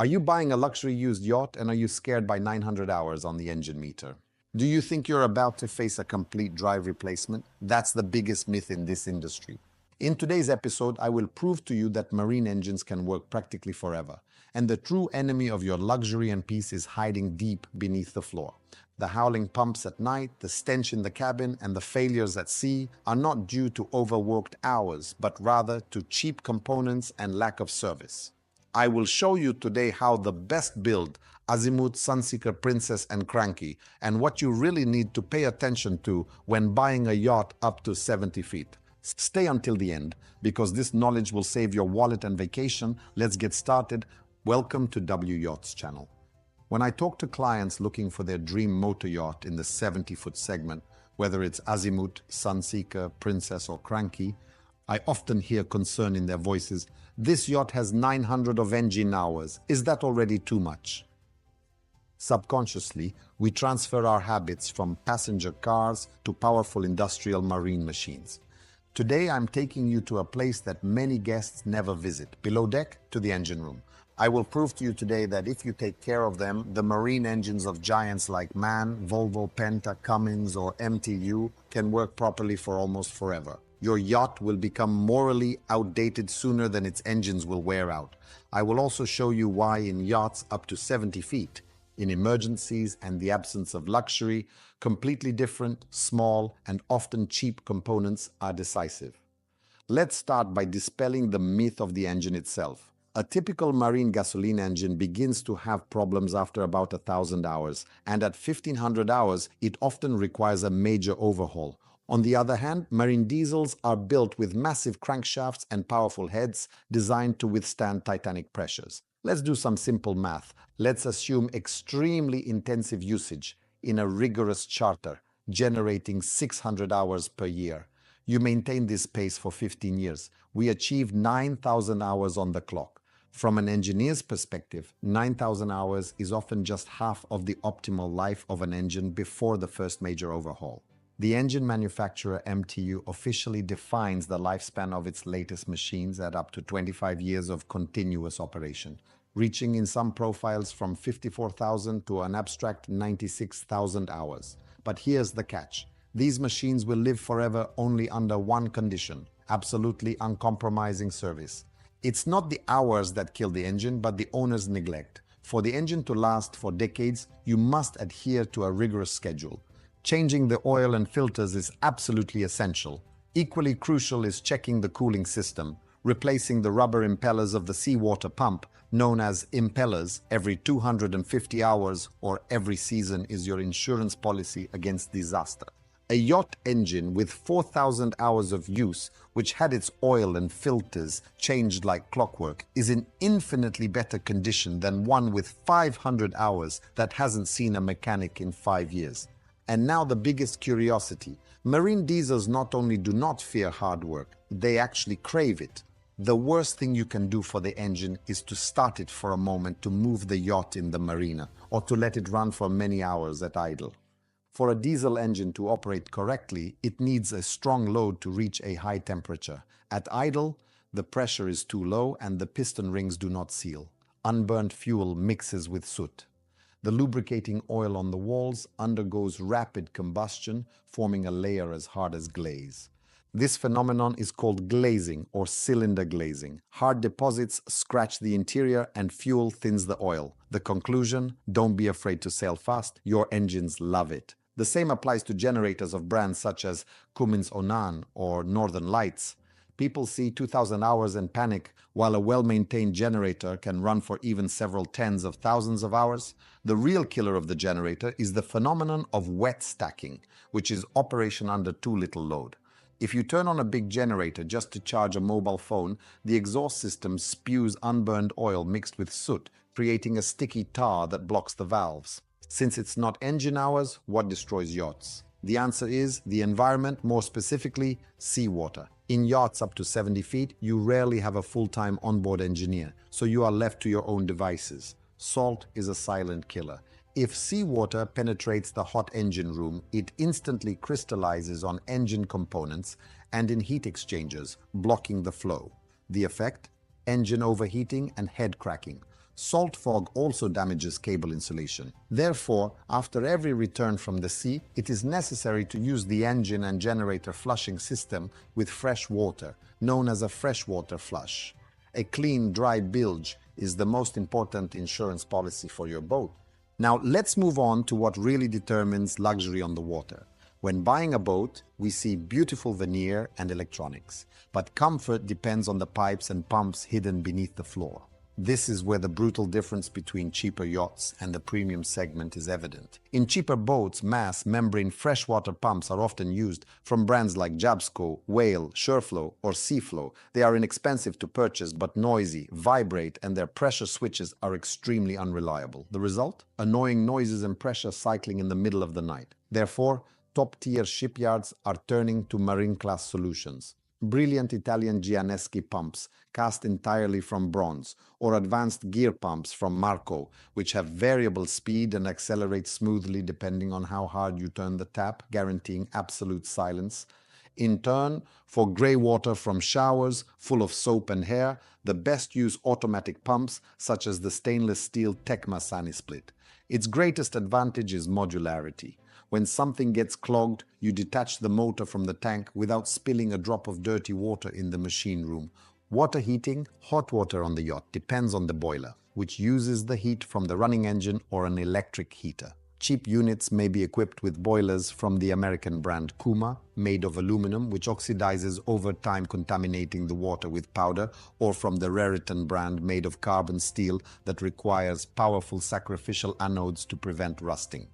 Are you buying a luxury used yacht and are you scared by 900 hours on the engine meter? Do you think you're about to face a complete drive replacement? That's the biggest myth in this industry. In today's episode, I will prove to you that marine engines can work practically forever, and the true enemy of your luxury and peace is hiding deep beneath the floor. The howling pumps at night, the stench in the cabin, and the failures at sea are not due to overworked hours, but rather to cheap components and lack of service. I will show you today how the best build, Azimut, Sunseeker, Princess, and Cranchi, and what you really need to pay attention to when buying a yacht up to 70 feet. Stay until the end, because this knowledge will save your wallet and vacation. Let's get started. Welcome to WYachtsMonaco channel. When I talk to clients looking for their dream motor yacht in the 70-foot segment, whether it's Azimut, Sunseeker, Princess, or Cranchi, I often hear concern in their voices. This yacht has 900 of engine hours. Is that already too much? Subconsciously, we transfer our habits from passenger cars to powerful industrial marine machines. Today, I'm taking you to a place that many guests never visit, below deck to the engine room. I will prove to you today that if you take care of them, the marine engines of giants like MAN, Volvo, Penta, Cummins, or MTU can work properly for almost forever. Your yacht will become morally outdated sooner than its engines will wear out. I will also show you why in yachts up to 70 feet, in emergencies and the absence of luxury, completely different, small, and often cheap components are decisive. Let's start by dispelling the myth of the engine itself. A typical marine gasoline engine begins to have problems after about 1,000 hours, and at 1,500 hours, it often requires a major overhaul. On the other hand, marine diesels are built with massive crankshafts and powerful heads designed to withstand titanic pressures. Let's do some simple math. Let's assume extremely intensive usage in a rigorous charter, generating 600 hours per year. You maintain this pace for 15 years. We achieve 9,000 hours on the clock. From an engineer's perspective, 9,000 hours is often just half of the optimal life of an engine before the first major overhaul. The engine manufacturer MTU officially defines the lifespan of its latest machines at up to 25 years of continuous operation, reaching in some profiles from 54,000 to an abstract 96,000 hours. But here's the catch. These machines will live forever only under one condition: absolutely uncompromising service. It's not the hours that kill the engine, but the owner's neglect. For the engine to last for decades, you must adhere to a rigorous schedule. Changing the oil and filters is absolutely essential. Equally crucial is checking the cooling system, replacing the rubber impellers of the seawater pump, known as impellers, every 250 hours or every season is your insurance policy against disaster. A yacht engine with 4,000 hours of use, which had its oil and filters changed like clockwork, is in infinitely better condition than one with 500 hours that hasn't seen a mechanic in 5 years. And now the biggest curiosity. Marine diesels not only do not fear hard work, they actually crave it. The worst thing you can do for the engine is to start it for a moment to move the yacht in the marina, or to let it run for many hours at idle. For a diesel engine to operate correctly, it needs a strong load to reach a high temperature. At idle, the pressure is too low and the piston rings do not seal. Unburned fuel mixes with soot. The lubricating oil on the walls undergoes rapid combustion, forming a layer as hard as glaze. This phenomenon is called glazing or cylinder glazing. Hard deposits scratch the interior and fuel thins the oil. The conclusion: don't be afraid to sail fast, your engines love it. The same applies to generators of brands such as Cummins Onan or Northern Lights. People see 2,000 hours and panic, while a well-maintained generator can run for even several tens of thousands of hours. The real killer of the generator is the phenomenon of wet stacking, which is operation under too little load. If you turn on a big generator just to charge a mobile phone, the exhaust system spews unburned oil mixed with soot, creating a sticky tar that blocks the valves. Since it's not engine hours, what destroys yachts? The answer is the environment, more specifically, seawater. In yachts up to 70 feet, you rarely have a full-time onboard engineer, so you are left to your own devices. Salt is a silent killer. If seawater penetrates the hot engine room, it instantly crystallizes on engine components and in heat exchangers, blocking the flow. The effect? Engine overheating and head cracking. Salt fog also damages cable insulation. Therefore, after every return from the sea, it is necessary to use the engine and generator flushing system with fresh water, known as a freshwater flush. A clean, dry bilge is the most important insurance policy for your boat. Now, let's move on to what really determines luxury on the water. When buying a boat, we see beautiful veneer and electronics, but comfort depends on the pipes and pumps hidden beneath the floor. This is where the brutal difference between cheaper yachts and the premium segment is evident. In cheaper boats, mass membrane freshwater pumps are often used from brands like Jabsco, Whale, Sureflow, or Seaflow. They are inexpensive to purchase but noisy, vibrate, and their pressure switches are extremely unreliable. The result? Annoying noises and pressure cycling in the middle of the night. Therefore, top-tier shipyards are turning to marine-class solutions. Brilliant Italian Gianeschi pumps, cast entirely from bronze, or advanced gear pumps from Marco, which have variable speed and accelerate smoothly depending on how hard you turn the tap, guaranteeing absolute silence. In turn, for grey water from showers full of soap and hair, the best use automatic pumps such as the stainless steel Tecma Sani-Split. Its greatest advantage is modularity. When something gets clogged, you detach the motor from the tank without spilling a drop of dirty water in the machine room. Water heating, hot water on the yacht, depends on the boiler, which uses the heat from the running engine or an electric heater. Cheap units may be equipped with boilers from the American brand Kuma, made of aluminum, which oxidizes over time, contaminating the water with powder, or from the Raritan brand made of carbon steel that requires powerful sacrificial anodes to prevent rusting.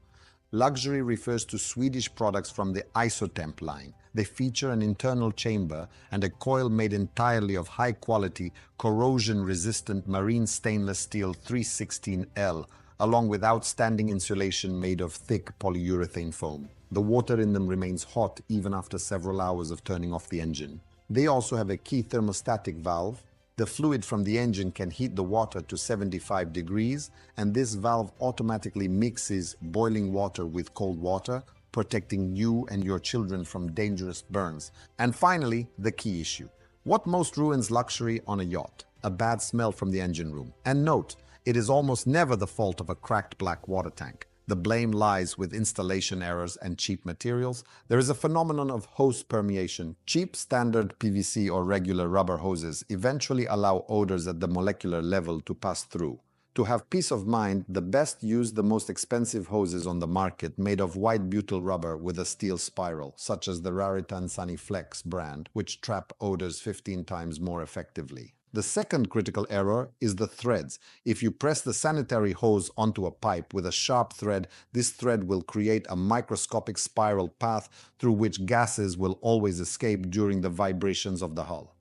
Luxury refers to Swedish products from the Isotemp line. They feature an internal chamber and a coil made entirely of high-quality, corrosion-resistant marine stainless steel 316L, along with outstanding insulation made of thick polyurethane foam. The water in them remains hot even after several hours of turning off the engine. They also have a key thermostatic valve. The fluid from the engine can heat the water to 75 degrees, and this valve automatically mixes boiling water with cold water, protecting you and your children from dangerous burns. And finally, the key issue. What most ruins luxury on a yacht? A bad smell from the engine room. And note, it is almost never the fault of a cracked black water tank. The blame lies with installation errors and cheap materials. There is a phenomenon of hose permeation. Cheap standard PVC or regular rubber hoses eventually allow odors at the molecular level to pass through. To have peace of mind, the best use the most expensive hoses on the market made of white butyl rubber with a steel spiral, such as the Raritan Saniflex brand, which trap odors 15 times more effectively. The second critical error is the threads. If you press the sanitary hose onto a pipe with a sharp thread, this thread will create a microscopic spiral path through which gases will always escape during the vibrations of the hull.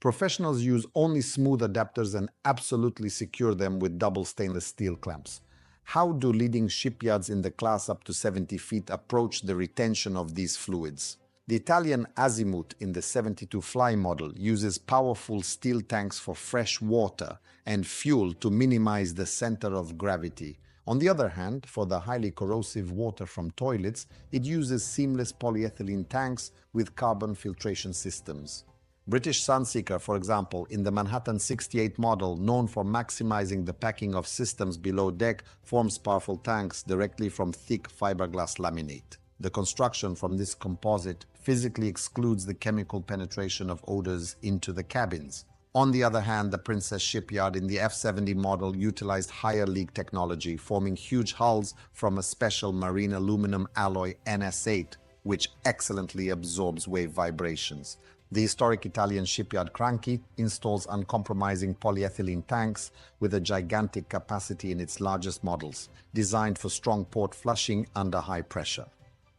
Professionals use only smooth adapters and absolutely secure them with double stainless steel clamps. How do leading shipyards in the class up to 70 feet approach the retention of these fluids? The Italian Azimut in the 72 Fly model uses powerful steel tanks for fresh water and fuel to minimize the center of gravity. On the other hand, for the highly corrosive water from toilets, it uses seamless polyethylene tanks with carbon filtration systems. British Sunseeker, for example, in the Manhattan 68 model, known for maximizing the packing of systems below deck, forms powerful tanks directly from thick fiberglass laminate. The construction from this composite physically excludes the chemical penetration of odors into the cabins. On the other hand, the Princess Shipyard in the F70 model utilized higher leak technology, forming huge hulls from a special marine aluminum alloy NS8, which excellently absorbs wave vibrations. The historic Italian shipyard Cranchi installs uncompromising polyethylene tanks with a gigantic capacity in its largest models, designed for strong port flushing under high pressure.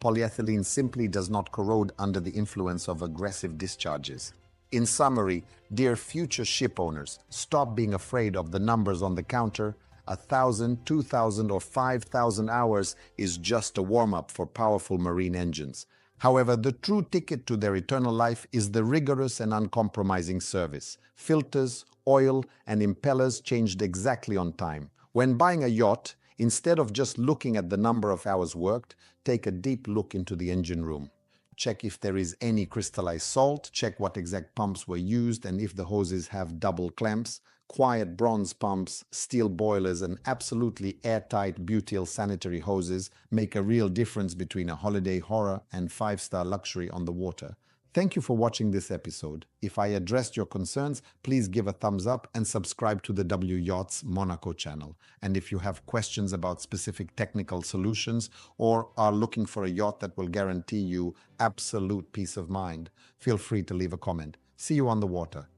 Polyethylene simply does not corrode under the influence of aggressive discharges. In summary, dear future ship owners, stop being afraid of the numbers on the counter. 1,000, 2,000, or 5,000 hours is just a warm-up for powerful marine engines. However, the true ticket to their eternal life is the rigorous and uncompromising service. Filters, oil, and impellers changed exactly on time. When buying a yacht, instead of just looking at the number of hours worked, take a deep look into the engine room. Check if there is any crystallized salt, check what exact pumps were used and if the hoses have double clamps. Quiet bronze pumps, steel boilers, and absolutely airtight butyl sanitary hoses make a real difference between a holiday horror and five-star luxury on the water. Thank you for watching this episode. If I addressed your concerns, please give a thumbs up and subscribe to the WYachtsMonaco channel. And if you have questions about specific technical solutions or are looking for a yacht that will guarantee you absolute peace of mind, feel free to leave a comment. See you on the water.